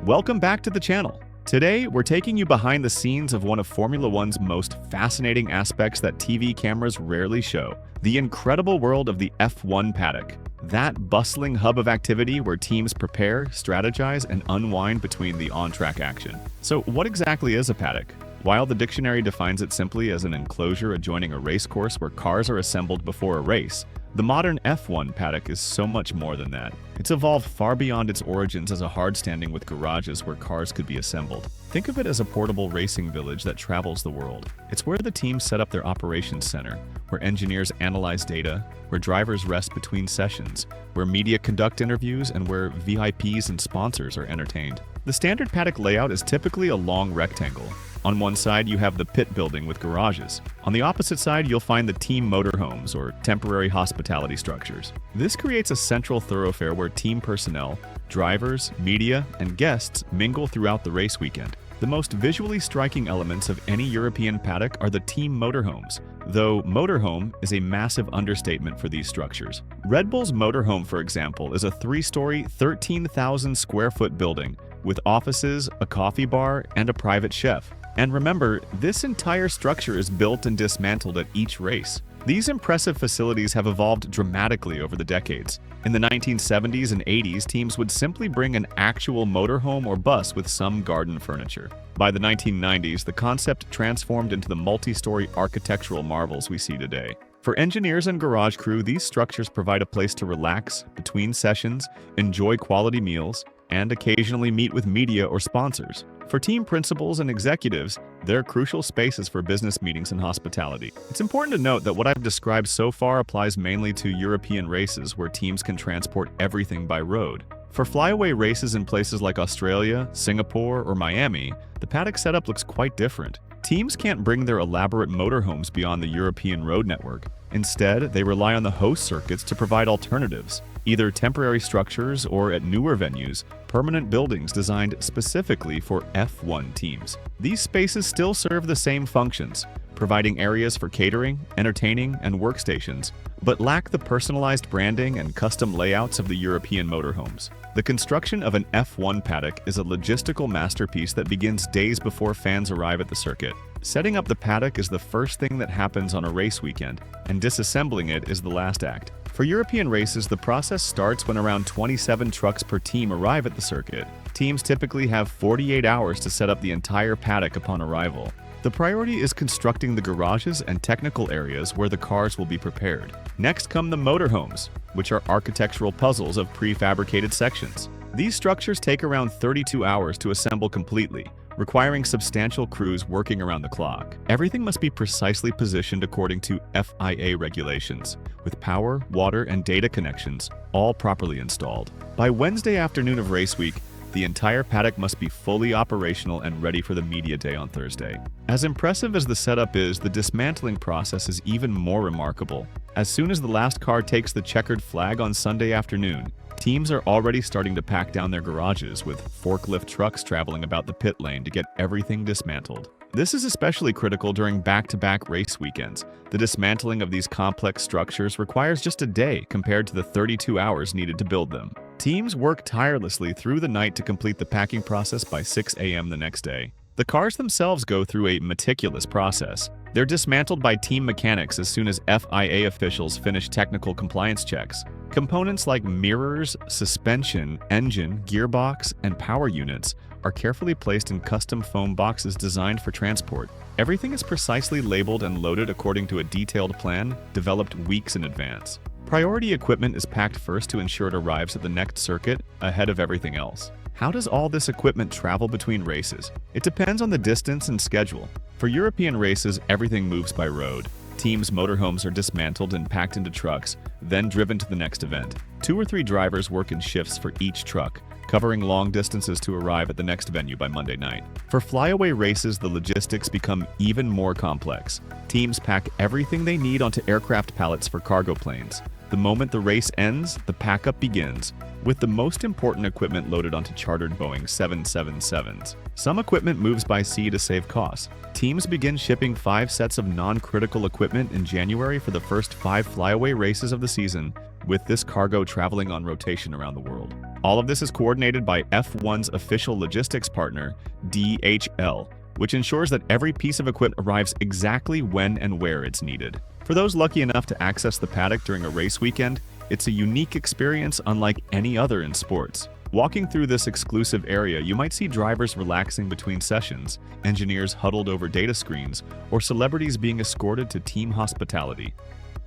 Welcome back to the channel. Today, we're taking you behind the scenes of one of Formula One's most fascinating aspects that TV cameras rarely show, the incredible world of the F1 paddock. That bustling hub of activity where teams prepare, strategize, and unwind between the on-track action. So what exactly is a paddock? While the dictionary defines it simply as an enclosure adjoining a race course where cars are assembled before a race, the modern F1 paddock is so much more than that. It's evolved far beyond its origins as a hardstanding with garages where cars could be assembled. Think of it as a portable racing village that travels the world. It's where the teams set up their operations center, where engineers analyze data, where drivers rest between sessions, where media conduct interviews, and where VIPs and sponsors are entertained. The standard paddock layout is typically a long rectangle. On one side, you have the pit building with garages. On the opposite side, you'll find the team motorhomes, or temporary hospitality structures. This creates a central thoroughfare where team personnel, drivers, media, and guests mingle throughout the race weekend. The most visually striking elements of any European paddock are the team motorhomes, though motorhome is a massive understatement for these structures. Red Bull's motorhome, for example, is a 3-story, 13,000 square foot building with offices, a coffee bar, and a private chef. And remember, this entire structure is built and dismantled at each race. These impressive facilities have evolved dramatically over the decades. In the 1970s and 80s, teams would simply bring an actual motorhome or bus with some garden furniture. By the 1990s, the concept transformed into the multi-story architectural marvels we see today. For engineers and garage crew, these structures provide a place to relax between sessions, enjoy quality meals, and occasionally meet with media or sponsors. For team principals and executives, they're crucial spaces for business meetings and hospitality. It's important to note that what I've described so far applies mainly to European races where teams can transport everything by road. For flyaway races in places like Australia, Singapore, or Miami, the paddock setup looks quite different. Teams can't bring their elaborate motorhomes beyond the European road network. Instead, they rely on the host circuits to provide alternatives, either temporary structures or, at newer venues, permanent buildings designed specifically for F1 teams. These spaces still serve the same functions, providing areas for catering, entertaining, and workstations, but lack the personalized branding and custom layouts of the European motorhomes. The construction of an F1 paddock is a logistical masterpiece that begins days before fans arrive at the circuit. Setting up the paddock is the first thing that happens on a race weekend, and disassembling it is the last act. For European races, the process starts when around 27 trucks per team arrive at the circuit. Teams typically have 48 hours to set up the entire paddock upon arrival. The priority is constructing the garages and technical areas where the cars will be prepared. Next come the motorhomes, which are architectural puzzles of prefabricated sections. These structures take around 32 hours to assemble completely, requiring substantial crews working around the clock. Everything must be precisely positioned according to FIA regulations, with power, water, and data connections all properly installed. By Wednesday afternoon of race week, the entire paddock must be fully operational and ready for the media day on Thursday. As impressive as the setup is, the dismantling process is even more remarkable. As soon as the last car takes the checkered flag on Sunday afternoon, teams are already starting to pack down their garages with forklift trucks traveling about the pit lane to get everything dismantled. This is especially critical during back-to-back race weekends. The dismantling of these complex structures requires just a day compared to the 32 hours needed to build them. Teams work tirelessly through the night to complete the packing process by 6 a.m. the next day. The cars themselves go through a meticulous process. They're dismantled by team mechanics as soon as FIA officials finish technical compliance checks. Components like mirrors, suspension, engine, gearbox, and power units are carefully placed in custom foam boxes designed for transport. Everything is precisely labeled and loaded according to a detailed plan developed weeks in advance. Priority equipment is packed first to ensure it arrives at the next circuit ahead of everything else. How does all this equipment travel between races? It depends on the distance and schedule. For European races, everything moves by road. Teams' motorhomes are dismantled and packed into trucks, then driven to the next event. 2 or 3 drivers work in shifts for each truck, covering long distances to arrive at the next venue by Monday night. For flyaway races, the logistics become even more complex. Teams pack everything they need onto aircraft pallets for cargo planes. The moment the race ends, the pack-up begins, with the most important equipment loaded onto chartered Boeing 777s. Some equipment moves by sea to save costs. Teams begin shipping 5 sets of non-critical equipment in January for the first 5 flyaway races of the season, with this cargo traveling on rotation around the world. All of this is coordinated by F1's official logistics partner, DHL, which ensures that every piece of equipment arrives exactly when and where it's needed. For those lucky enough to access the paddock during a race weekend, it's a unique experience unlike any other in sports. Walking through this exclusive area, you might see drivers relaxing between sessions, engineers huddled over data screens, or celebrities being escorted to team hospitality.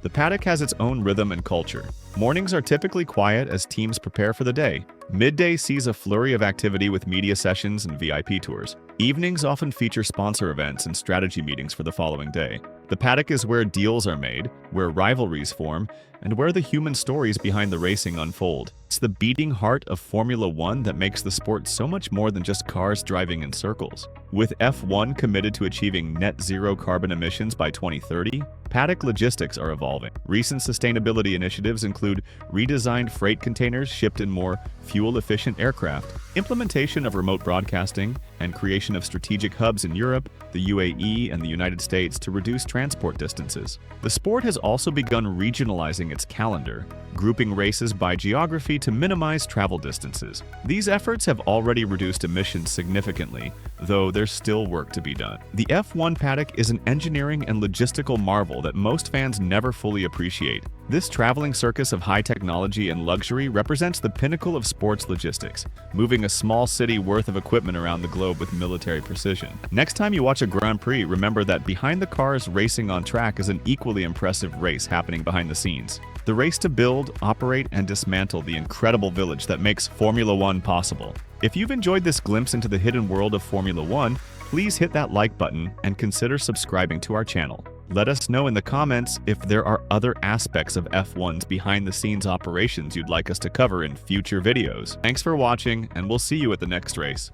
The paddock has its own rhythm and culture. Mornings are typically quiet as teams prepare for the day. Midday sees a flurry of activity with media sessions and VIP tours. Evenings often feature sponsor events and strategy meetings for the following day. The paddock is where deals are made, where rivalries form, and where the human stories behind the racing unfold. It's the beating heart of Formula One that makes the sport so much more than just cars driving in circles. With F1 committed to achieving net zero carbon emissions by 2030, paddock logistics are evolving. Recent sustainability initiatives include redesigned freight containers shipped in more fuel-efficient aircraft, implementation of remote broadcasting, and creation of strategic hubs in Europe, the UAE, and the United States to reduce transport distances. The sport has also begun regionalizing its calendar, grouping races by geography to minimize travel distances. These efforts have already reduced emissions significantly, though there's still work to be done. The F1 paddock is an engineering and logistical marvel that most fans never fully appreciate. This traveling circus of high technology and luxury represents the pinnacle of sports logistics, moving a small city worth of equipment around the globe with military precision. Next time you watch a Grand Prix, remember that behind the cars racing on track is an equally impressive race happening behind the scenes. The race to build, operate, and dismantle the incredible village that makes Formula One possible. If you've enjoyed this glimpse into the hidden world of Formula One, please hit that like button and consider subscribing to our channel. Let us know in the comments if there are other aspects of F1's behind-the-scenes operations you'd like us to cover in future videos. Thanks for watching, and we'll see you at the next race.